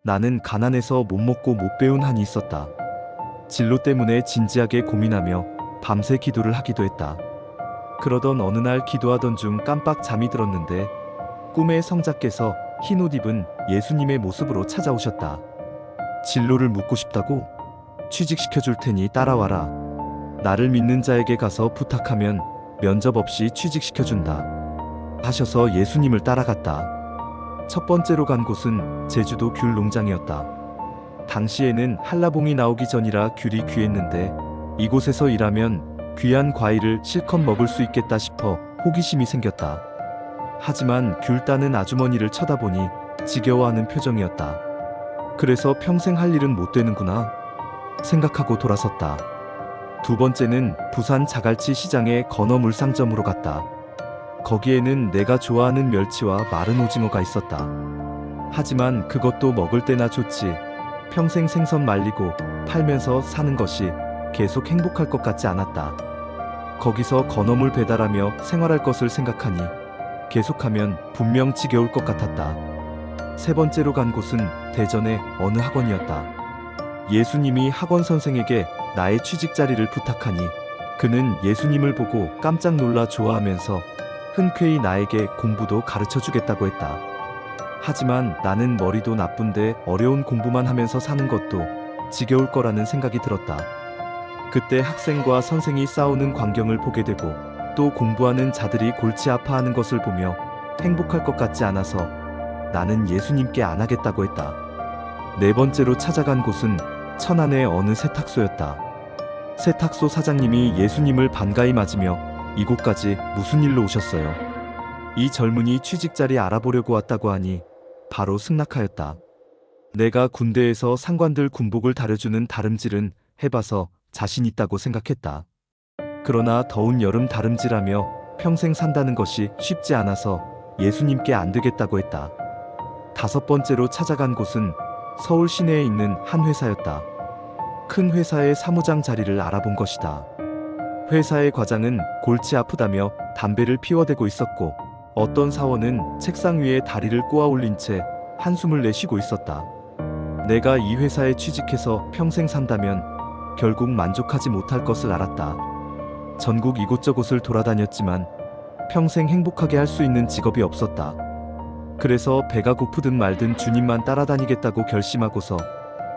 나는 가난해서 못 먹고 못 배운 한이 있었다. 진로 때문에 진지하게 고민하며 밤새 기도를 하기도 했다. 그러던 어느 날 기도하던 중 깜빡 잠이 들었는데 꿈에 성자께서 흰 옷 입은 예수님의 모습으로 찾아오셨다. 진로를 묻고 싶다고? 취직시켜 줄 테니 따라와라. 나를 믿는 자에게 가서 부탁하면 면접 없이 취직시켜 준다. 하셔서 예수님을 따라갔다. 첫 번째로 간 곳은 제주도 귤 농장이었다. 당시에는 한라봉이 나오기 전이라 귤이 귀했는데 이곳에서 일하면 귀한 과일을 실컷 먹을 수 있겠다 싶어 호기심이 생겼다. 하지만 귤 따는 아주머니를 쳐다보니 지겨워하는 표정이었다. 그래서 평생 할 일은 못 되는구나 생각하고 돌아섰다. 두 번째는 부산 자갈치 시장의 건어물상점으로 갔다. 거기에는 내가 좋아하는 멸치와 마른 오징어가 있었다. 하지만 그것도 먹을 때나 좋지 평생 생선 말리고 팔면서 사는 것이 계속 행복할 것 같지 않았다. 거기서 건어물 배달하며 생활할 것을 생각하니 계속하면 분명 지겨울 것 같았다. 세 번째로 간 곳은 대전의 어느 학원이었다. 예수님이 학원 선생에게 나의 취직 자리를 부탁하니 그는 예수님을 보고 깜짝 놀라 좋아하면서 흔쾌히 나에게 공부도 가르쳐 주겠다고 했다. 하지만 나는 머리도 나쁜데 어려운 공부만 하면서 사는 것도 지겨울 거라는 생각이 들었다. 그때 학생과 선생이 싸우는 광경을 보게 되고 또 공부하는 자들이 골치 아파하는 것을 보며 행복할 것 같지 않아서 나는 예수님께 안 하겠다고 했다. 네 번째로 찾아간 곳은 천안의 어느 세탁소였다. 세탁소 사장님이 예수님을 반가이 맞으며 이곳까지 무슨 일로 오셨어요? 이 젊은이 취직자리 알아보려고 왔다고 하니 바로 승낙하였다. 내가 군대에서 상관들 군복을 다려주는 다름질은 해봐서 자신 있다고 생각했다. 그러나 더운 여름 다름질하며 평생 산다는 것이 쉽지 않아서 예수님께 안 되겠다고 했다. 다섯 번째로 찾아간 곳은 서울 시내에 있는 한 회사였다. 큰 회사의 사무장 자리를 알아본 것이다. 회사의 과장은 골치 아프다며 담배를 피워대고 있었고 어떤 사원은 책상 위에 다리를 꼬아 올린 채 한숨을 내쉬고 있었다. 내가 이 회사에 취직해서 평생 산다면 결국 만족하지 못할 것을 알았다. 전국 이곳저곳을 돌아다녔지만 평생 행복하게 할 수 있는 직업이 없었다. 그래서 배가 고프든 말든 주님만 따라다니겠다고 결심하고서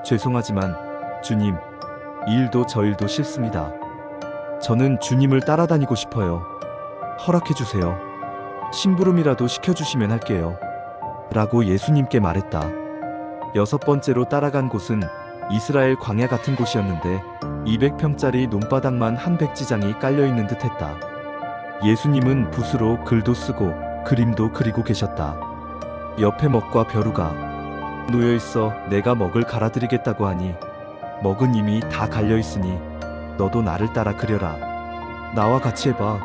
죄송하지만 주님, 이 일도 저 일도 싫습니다. 저는 주님을 따라다니고 싶어요. 허락해주세요. 심부름이라도 시켜주시면 할게요. 라고 예수님께 말했다. 여섯 번째로 따라간 곳은 이스라엘 광야 같은 곳이었는데 200평짜리 논바닥만 한 백지장이 깔려있는 듯 했다. 예수님은 붓으로 글도 쓰고 그림도 그리고 계셨다. 옆에 먹과 벼루가 놓여있어 내가 먹을 갈아드리겠다고 하니 먹은 이미 다 갈려있으니 너도 나를 따라 그려라. 나와 같이 해봐.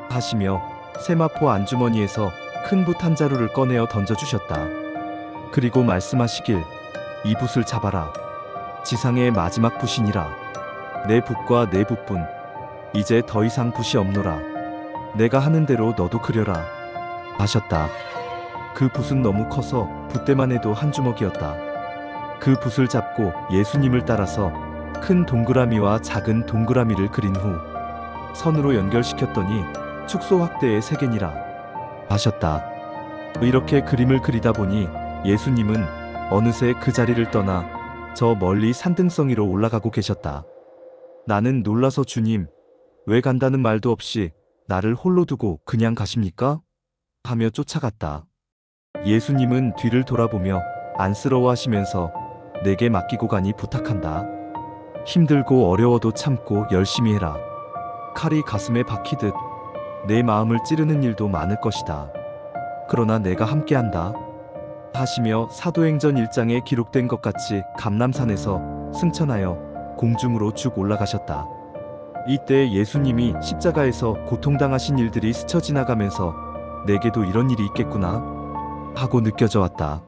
하시며 세마포 안주머니에서 큰 붓 한 자루를 꺼내어 던져주셨다. 그리고 말씀하시길 이 붓을 잡아라. 지상의 마지막 붓이니라. 내 붓과 내 붓뿐 이제 더 이상 붓이 없노라. 내가 하는 대로 너도 그려라. 하셨다. 그 붓은 너무 커서 붓대만 해도 한 주먹이었다. 그 붓을 잡고 예수님을 따라서 큰 동그라미와 작은 동그라미를 그린 후 선으로 연결시켰더니 축소 확대의 세 개니라 하셨다. 이렇게 그림을 그리다 보니 예수님은 어느새 그 자리를 떠나 저 멀리 산등성이로 올라가고 계셨다. 나는 놀라서 주님, 왜 간다는 말도 없이 나를 홀로 두고 그냥 가십니까? 하며 쫓아갔다. 예수님은 뒤를 돌아보며 안쓰러워하시면서 내게 맡기고 가니 부탁한다. 힘들고 어려워도 참고 열심히 해라. 칼이 가슴에 박히듯 내 마음을 찌르는 일도 많을 것이다. 그러나 내가 함께한다. 하시며 사도행전 1장에 기록된 것 같이 감람산에서 승천하여 공중으로 쭉 올라가셨다. 이때 예수님이 십자가에서 고통당하신 일들이 스쳐 지나가면서 내게도 이런 일이 있겠구나 하고 느껴져 왔다.